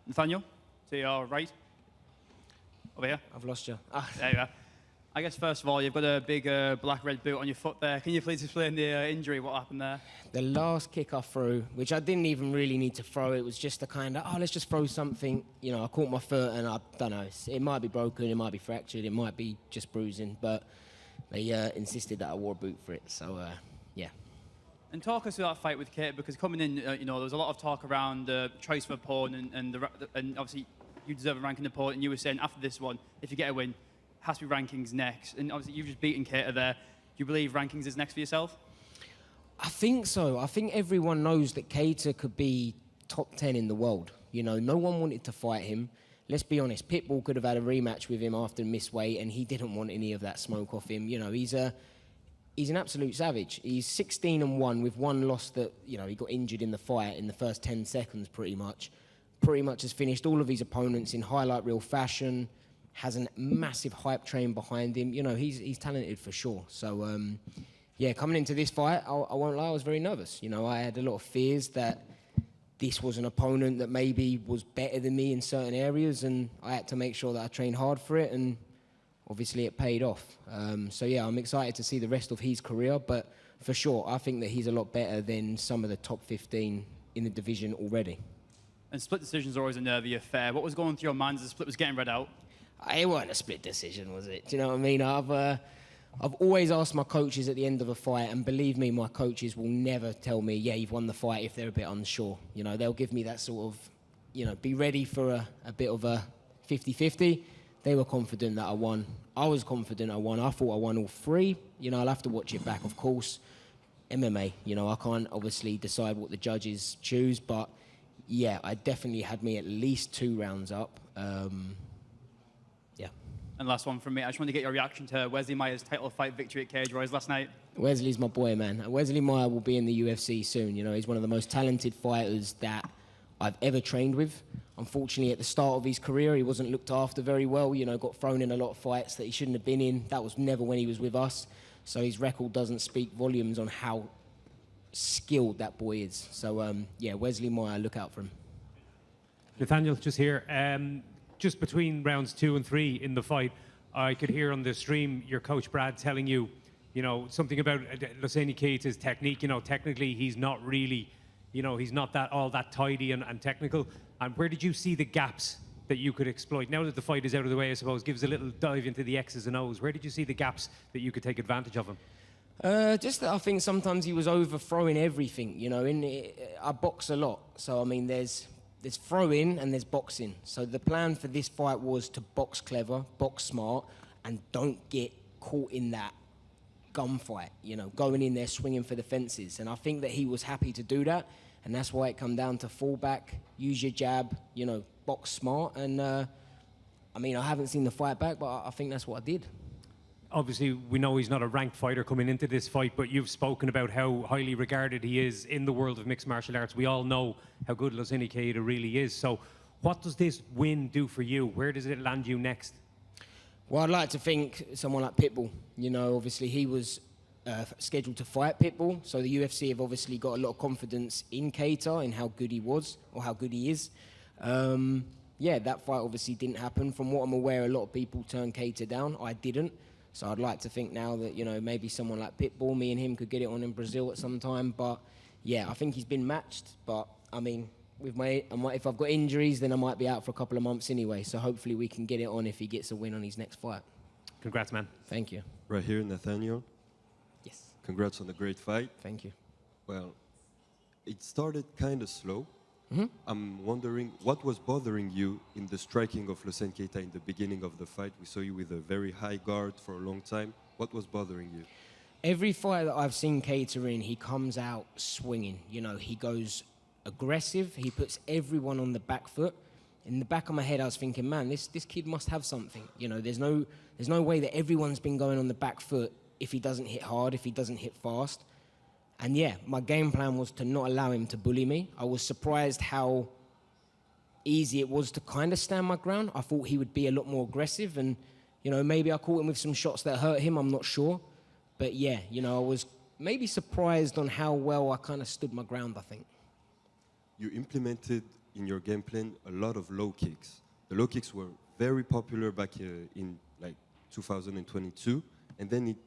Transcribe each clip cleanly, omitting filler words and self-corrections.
Nathaniel, to your right. Over here. I've lost you. There you are. I guess, first of all, you've got a big black-red boot on your foot there. Can you please explain the injury, what happened there? The last kick I threw, which I didn't even really need to throw, it was just a kind of, let's just throw something. You know, I caught my foot and I don't know, it might be broken, it might be fractured, it might be just bruising, but they insisted that I wore a boot for it, so yeah. And talk us through that fight with Kate, because coming in, you know, there was a lot of talk around the choice of opponent and obviously you deserve a ranking opponent, and you were saying after this one, if you get a win, has to be rankings next. And obviously you've just beaten Kate there. Do you believe rankings is next for yourself? I think so. I think everyone knows that Keita could be top 10 in the world. You know, no one wanted to fight him. Let's be honest, Pitbull could have had a rematch with him after miss weight, and he didn't want any of that smoke off him. You know, he's an absolute savage. He's 16-1 with one loss that, you know, he got injured in the fight in the first 10 seconds pretty much. Pretty much has finished all of his opponents in highlight reel fashion, has a massive hype train behind him. You know, he's talented for sure. So, yeah, coming into this fight, I won't lie, I was very nervous. You know, I had a lot of fears that this was an opponent that maybe was better than me in certain areas, and I had to make sure that I trained hard for it, and obviously it paid off. So, yeah, I'm excited to see the rest of his career, but for sure, I think that he's a lot better than some of the top 15 in the division already. And split decisions are always a nervy affair. What was going through your mind as the split was getting read out? It wasn't a split decision, was it? Do you know what I mean? I've always asked my coaches at the end of a fight, and believe me, my coaches will never tell me, yeah, you've won the fight if they're a bit unsure. You know, they'll give me that sort of, you know, be ready for a bit of a 50-50. They were confident that I won. I was confident I won. I thought I won all three. You know, I'll have to watch it back, of course. MMA, you know, I can't obviously decide what the judges choose, but yeah, I definitely had me at least 2 rounds up. Yeah. And last one from me, I just want to get your reaction to Wesley Meier's title fight victory at Cage Warriors last night. Wesley's my boy, man. Wesley Meier will be in the UFC soon. You know, he's one of the most talented fighters that I've ever trained with. Unfortunately, at the start of his career, he wasn't looked after very well. You know, got thrown in a lot of fights that he shouldn't have been in. That was never when he was with us. So his record doesn't speak volumes on how skilled that boy is. So, yeah, Wesley Meier, look out for him. Nathaniel, just here. Just between rounds 2 and 3 in the fight, I could hear on the stream your coach Brad telling you, you know, something about Lasani Keita's technique. You know, technically he's not really, you know, he's not all that tidy and technical. And where did you see the gaps that you could exploit? Now that the fight is out of the way, I suppose, give us a little dive into the X's and O's. Where did you see the gaps that you could take advantage of him? Just that I think sometimes he was overthrowing everything. You know, I box a lot, so I mean, there's throwing and there's boxing. So the plan for this fight was to box clever, box smart, and don't get caught in that gunfight, you know, going in there swinging for the fences. And I think that he was happy to do that, and that's why it come down to fall back, use your jab, you know, box smart. And I mean, I haven't seen the fight back, but I think that's what I did. Obviously, we know he's not a ranked fighter coming into this fight, but you've spoken about how highly regarded he is in the world of mixed martial arts. We all know how good Lasani Keita really is. So what does this win do for you? Where does it land you next? Well, I'd like to think someone like Pitbull. You know, obviously he was scheduled to fight Pitbull, so the UFC have obviously got a lot of confidence in Keita, in how good he was, or how good he is. Yeah, that fight obviously didn't happen. From what I'm aware, a lot of people turned Keita down. I didn't. So I'd like to think now that, you know, maybe someone like Pitbull, me and him could get it on in Brazil at some time. But, yeah, I think he's been matched. But, I mean, if I've got injuries, then I might be out for a couple of months anyway. So hopefully we can get it on if he gets a win on his next fight. Congrats, man. Thank you. Right here, Nathaniel. Yes. Congrats on the great fight. Thank you. Well, it started kind of slow. Mm-hmm. I'm wondering what was bothering you in the striking of Lasani Keita in the beginning of the fight. We saw you with a very high guard for a long time. What was bothering you? Every fight that I've seen Keita in, he comes out swinging. You know, he goes aggressive. He puts everyone on the back foot. In the back of my head, I was thinking, man, this kid must have something. You know, there's no way that everyone's been going on the back foot if he doesn't hit hard, if he doesn't hit fast. And yeah, my game plan was to not allow him to bully me. I was surprised how easy it was to kind of stand my ground. I thought he would be a lot more aggressive, and, you know, maybe I caught him with some shots that hurt him, I'm not sure. But yeah, you know, I was maybe surprised on how well I kind of stood my ground, I think. You implemented in your game plan a lot of low kicks. The low kicks were very popular back in like 2022, and then it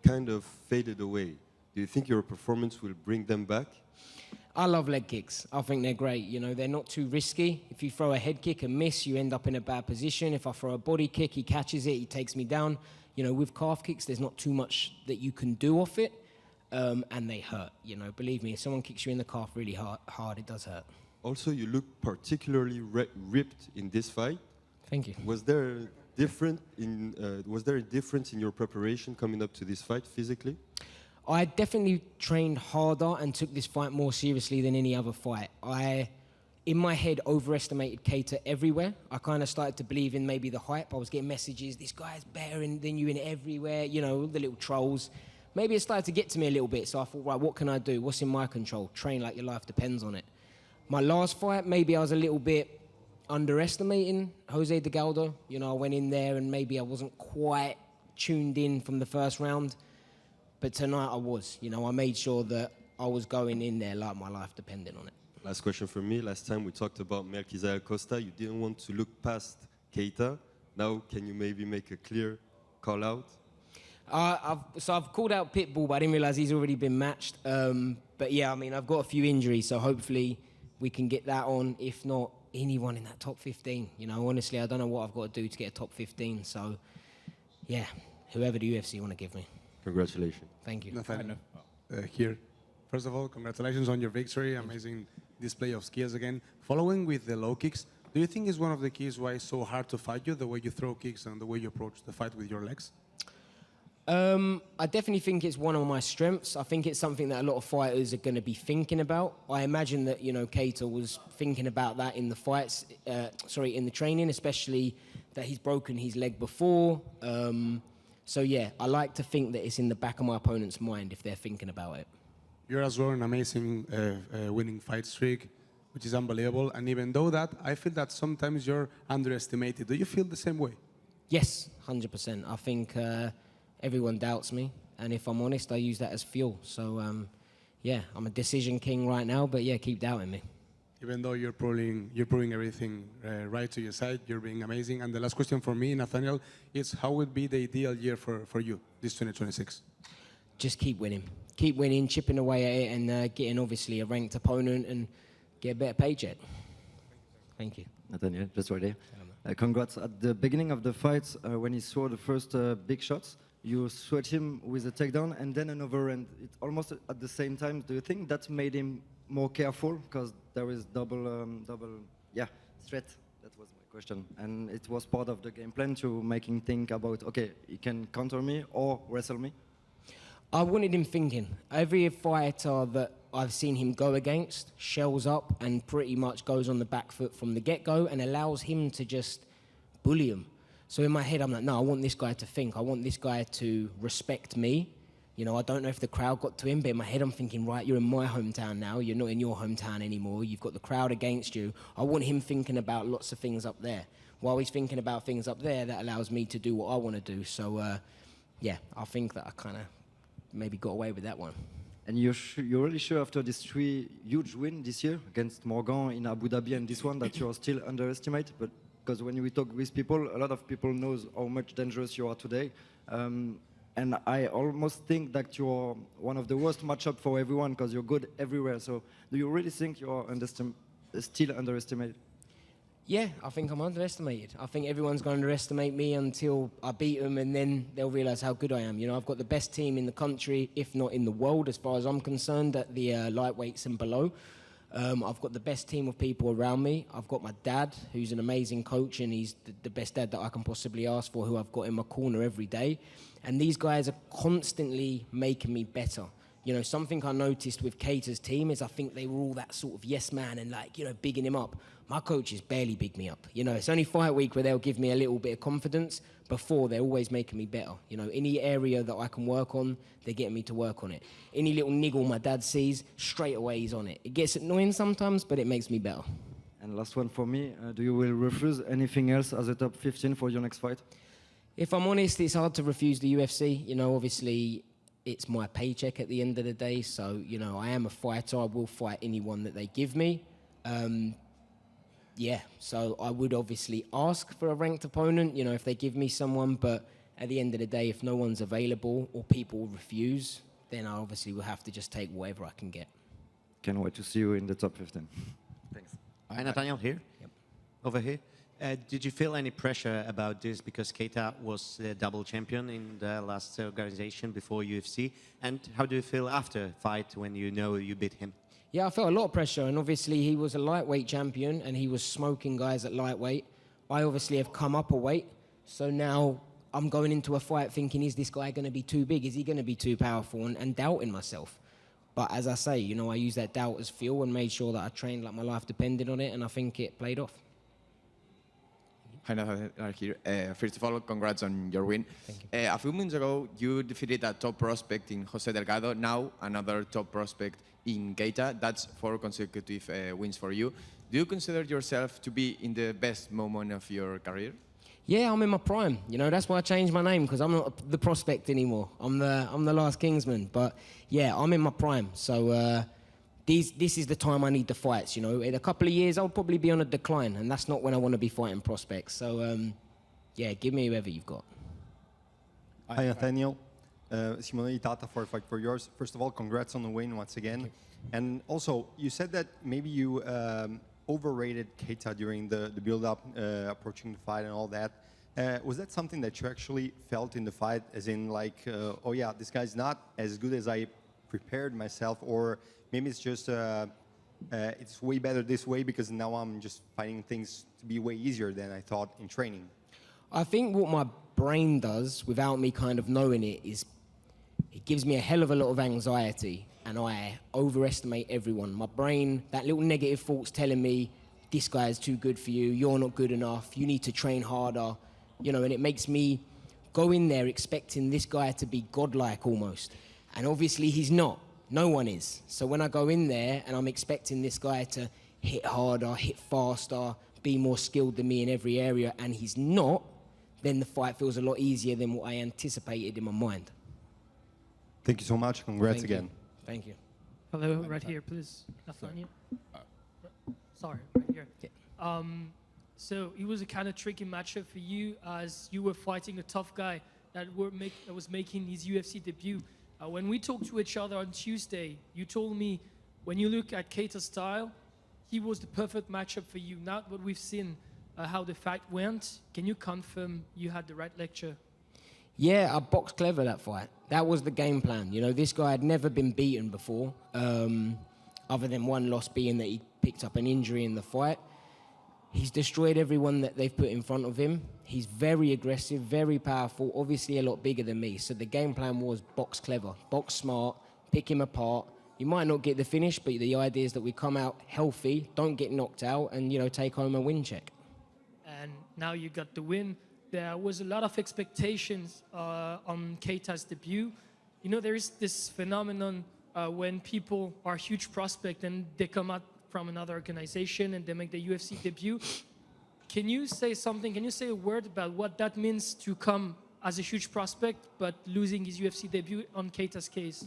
kind of faded away. Do you think your performance will bring them back? I love leg kicks. I think they're great. You know, they're not too risky. If you throw a head kick and miss, you end up in a bad position. If I throw a body kick, he catches it, he takes me down. You know, with calf kicks, there's not too much that you can do off it, and they hurt. You know, believe me, if someone kicks you in the calf really hard, it does hurt. Also, you look particularly ripped in this fight. Thank you. Was there a difference in your preparation coming up to this fight physically? I definitely trained harder and took this fight more seriously than any other fight. I, in my head, overestimated Keita everywhere. I kind of started to believe in maybe the hype. I was getting messages, this guy's better than you in everywhere, you know, the little trolls. Maybe it started to get to me a little bit, so I thought, right, what can I do? What's in my control? Train like your life depends on it. My last fight, maybe I was a little bit underestimating Jose de Galdo. You know, I went in there and maybe I wasn't quite tuned in from the first round. But tonight I was. You know, I made sure that I was going in there like my life depended on it. Last question for me. Last time we talked about Meer Costa. You didn't want to look past Keita. Now, can you maybe make a clear call out? I've called out Pitbull, but I didn't realize he's already been matched. But yeah, I mean, I've got a few injuries, so hopefully we can get that on. If not, anyone in that top 15. You know, honestly, I don't know what I've got to do to get a top 15. So, yeah, whoever the UFC want to give me. Congratulations. Thank you. Nathaniel, here. First of all, congratulations on your victory. Amazing display of skills again. Following with the low kicks, do you think is one of the keys why it's so hard to fight you, the way you throw kicks and the way you approach the fight with your legs? I definitely think it's one of my strengths. I think it's something that a lot of fighters are going to be thinking about. I imagine that, you know, Keita was thinking about that in the fights, in the training, especially that he's broken his leg before. So yeah, I like to think that it's in the back of my opponent's mind if they're thinking about it. You're as well an amazing winning fight streak, which is unbelievable. And even though that, I feel that sometimes you're underestimated. Do you feel the same way? Yes, 100%. I think everyone doubts me. And if I'm honest, I use that as fuel. So yeah, I'm a decision king right now, but yeah, keep doubting me. Even though you're proving everything right to your side, you're being amazing. And the last question for me, Nathaniel, is how would be the ideal year for you, this 2026? Just keep winning. Keep winning, chipping away at it, and getting, obviously, a ranked opponent and get a better paycheck. Thank you. Nathaniel, just right there. Congrats. At the beginning of the fight, when he saw the first big shots, you sweat him with a takedown and then an overhand. It's almost at the same time. Do you think that made him more careful because there is double threat? That was my question, and it was part of the game plan to make him think about, okay, he can counter me or wrestle me. I wanted him thinking. Every fighter that I've seen him go against shells up and pretty much goes on the back foot from the get-go and allows him to just bully him. So in my head, I'm like, no, I want this guy to think. I want this guy to respect me. You know, I don't know if the crowd got to him, but in my head I'm thinking, right, you're in my hometown now. You're not in your hometown anymore. You've got the crowd against you. I want him thinking about lots of things up there. While he's thinking about things up there, that allows me to do what I want to do. So, yeah, I think that I kind of maybe got away with that one. And you're really sure after these 3 huge wins this year against Morgan in Abu Dhabi and this one that you're still underestimated? But because when we talk with people, a lot of people knows how much dangerous you are today. And I almost think that you're one of the worst matchup for everyone because you're good everywhere. So do you really think you're still underestimated? Yeah, I think I'm underestimated. I think everyone's going to underestimate me until I beat them, and then they'll realise how good I am. You know, I've got the best team in the country, if not in the world, as far as I'm concerned, at the lightweights and below. I've got the best team of people around me. I've got my dad, who's an amazing coach, and he's the best dad that I can possibly ask for, who I've got in my corner every day. And these guys are constantly making me better. You know, something I noticed with Keita's team is I think they were all that sort of yes man and, like, you know, bigging him up. My coaches barely big me up. You know, it's only fight week where they'll give me a little bit of confidence. Before, they're always making me better. You know, any area that I can work on, they're getting me to work on it. Any little niggle my dad sees, straight away he's on it. It gets annoying sometimes, but it makes me better. And last one for me, do you will refuse anything else as a top 15 for your next fight? If I'm honest, it's hard to refuse the UFC. You know, obviously, it's my paycheck at the end of the day. So, you know, I am a fighter. I will fight anyone that they give me. Yeah, so I would obviously ask for a ranked opponent, you know, if they give me someone, but at the end of the day, if no one's available or people refuse, then I obviously will have to just take whatever I can get. Can't wait to see you in the top 15. Thanks. Hi, Nathaniel, here. Yep. Over here. Did you feel any pressure about this because Keita was the double champion in the last organization before UFC? And how do you feel after fight when you know you beat him? Yeah, I felt a lot of pressure, and obviously he was a lightweight champion, and he was smoking guys at lightweight. I obviously have come up a weight, so now I'm going into a fight thinking, is this guy going to be too big? Is he going to be too powerful? And doubting myself. But as I say, you know, I used that doubt as fuel and made sure that I trained like my life depended on it, and I think it played off. Hi, Nathaniel here. First of all, congrats on your win. Thank you. A few months ago, you defeated a top prospect in Jose Delgado. Now, another top prospect in Keita. That's 4 consecutive wins for you. Do you consider yourself to be in the best moment of your career? Yeah, I'm in my prime. You know, that's why I changed my name, because I'm not the prospect anymore. I'm the last Kingsman. But yeah, I'm in my prime. So this is the time I need the fights. You know, in a couple of years, I'll probably be on a decline, and that's not when I want to be fighting prospects. So yeah, give me whoever you've got. Hi, Nathaniel. Simone Itata for Fight for Yours. First of all, congrats on the win once again. And also, you said that maybe you overrated Keita during the build-up, approaching the fight and all that. Was that something that you actually felt in the fight, as in like, oh yeah, this guy's not as good as I prepared myself, or maybe it's just it's way better this way because now I'm just finding things to be way easier than I thought in training? I think what my brain does, without me kind of knowing it, is it gives me a hell of a lot of anxiety, and I overestimate everyone. My brain, that little negative thought's telling me, this guy is too good for you, you're not good enough, you need to train harder, you know, and it makes me go in there expecting this guy to be godlike almost. And obviously he's not. No one is. So when I go in there and I'm expecting this guy to hit harder, hit faster, be more skilled than me in every area, and he's not, then the fight feels a lot easier than what I anticipated in my mind. Thank you so much. Congrats Thank again. You. Thank you. Hello, right here, please. Nathaniel. Sorry, right here. Yeah. So it was a kind of tricky matchup for you, as you were fighting a tough guy that was making his UFC debut. When we talked to each other on Tuesday, you told me when you look at Keita's style, he was the perfect matchup for you. Not what we've seen, how the fight went. Can you confirm you had the right lecture? Yeah, I boxed clever that fight. That was the game plan. You know, this guy had never been beaten before, other than one loss being that he picked up an injury in the fight. He's destroyed everyone that they've put in front of him. He's very aggressive, very powerful, obviously a lot bigger than me. So the game plan was box clever, box smart, pick him apart. You might not get the finish, but the idea is that we come out healthy, don't get knocked out, and, you know, take home a win check. And now you got the win. There was a lot of expectations on Keita's debut. You know, there is this phenomenon when people are huge prospect and they come out from another organization and they make the UFC debut. Can you say something? Can you say a word about what that means to come as a huge prospect but losing his UFC debut on Keita's case?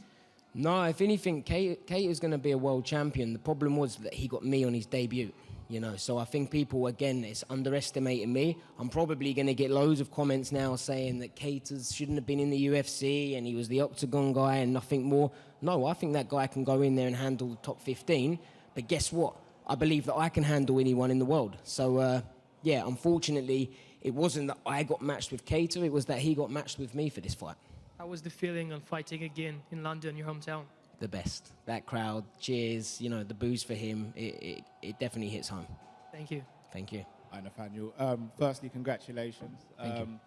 No, if anything, Keita is going to be a world champion. The problem was that he got me on his debut. You know, so I think people, again, it's underestimating me. I'm probably going to get loads of comments now saying that Keita shouldn't have been in the UFC and he was the octagon guy and nothing more. No, I think that guy can go in there and handle the top 15. But guess what? I believe that I can handle anyone in the world. So, yeah, unfortunately, it wasn't that I got matched with Keita. It was that he got matched with me for this fight. How was the feeling on fighting again in London, your hometown? The best. That crowd, cheers, you know, the booze for him, it definitely hits home. Thank you. Thank you. Hi, Nathaniel. Firstly, congratulations. Thank you.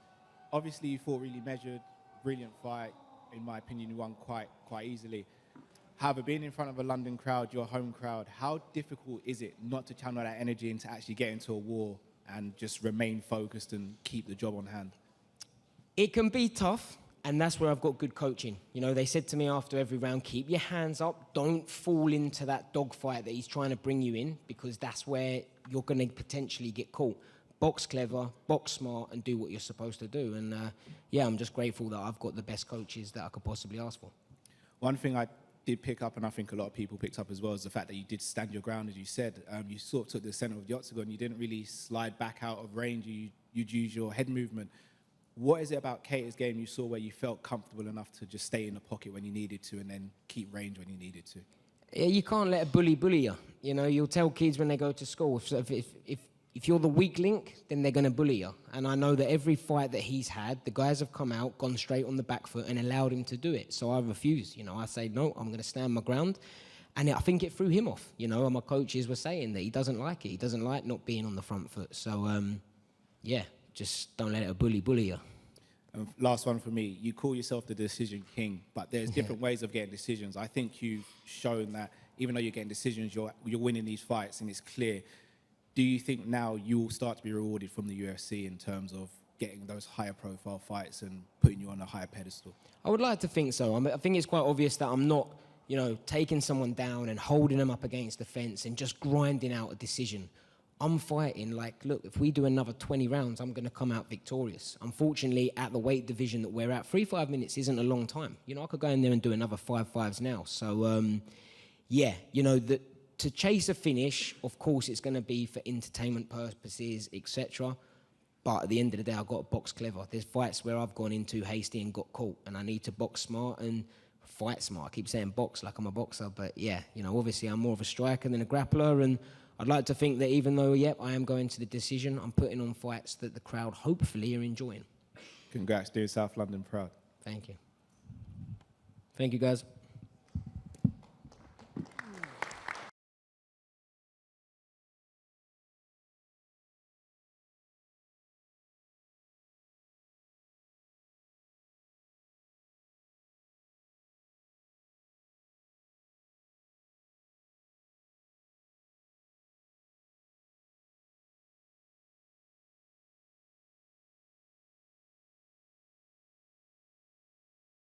Obviously, you fought really measured, brilliant fight. In my opinion, you won quite easily. However, being in front of a London crowd, your home crowd, how difficult is it not to channel that energy into actually get into a war and just remain focused and keep the job on hand? It can be tough. And that's where I've got good coaching. You know, they said to me after every round, keep your hands up. Don't fall into that dogfight that he's trying to bring you in, because that's where you're going to potentially get caught. Box clever, box smart, and do what you're supposed to do. And, yeah, I'm just grateful that I've got the best coaches that I could possibly ask for. One thing I did pick up, and I think a lot of people picked up as well, is the fact that you did stand your ground, as you said. You sort of took the center of the octagon. You didn't really slide back out of range. You'd use your head movement. What is it about Keita's game you saw where you felt comfortable enough to just stay in the pocket when you needed to and then keep range when you needed to? Yeah, you can't let a bully you. You know, you'll tell kids when they go to school, if you're the weak link, then they're going to bully you. And I know that every fight that he's had, the guys have come out, gone straight on the back foot and allowed him to do it. So I refuse. You know, I say, no, I'm going to stand my ground. And I think it threw him off. You know, and my coaches were saying that he doesn't like it. He doesn't like not being on the front foot. So, yeah, just don't let a bully you. And last one for me, you call yourself the decision king, but there's different ways of getting decisions. I think you've shown that even though you're getting decisions, you're winning these fights and it's clear. Do you think now you will start to be rewarded from the UFC in terms of getting those higher profile fights and putting you on a higher pedestal? I would like to think so. I think it's quite obvious that I'm not, you know, taking someone down and holding them up against the fence and just grinding out a decision. I'm fighting like, look, if we do another 20 rounds, I'm going to come out victorious. Unfortunately, at the weight division that we're at, 3-5 minutes isn't a long time. You know, I could go in there and do another 5-5s now. So, yeah, you know, to chase a finish, of course, it's going to be for entertainment purposes, etc. But at the end of the day, I've got to box clever. There's fights where I've gone in too hasty and got caught, and I need to box smart and fight smart. I keep saying box like I'm a boxer, but yeah, you know, obviously I'm more of a striker than a grappler, and I'd like to think that even though, yep, I am going to the decision, I'm putting on fights that the crowd hopefully are enjoying. Congrats, doing South London proud. Thank you. Thank you, guys.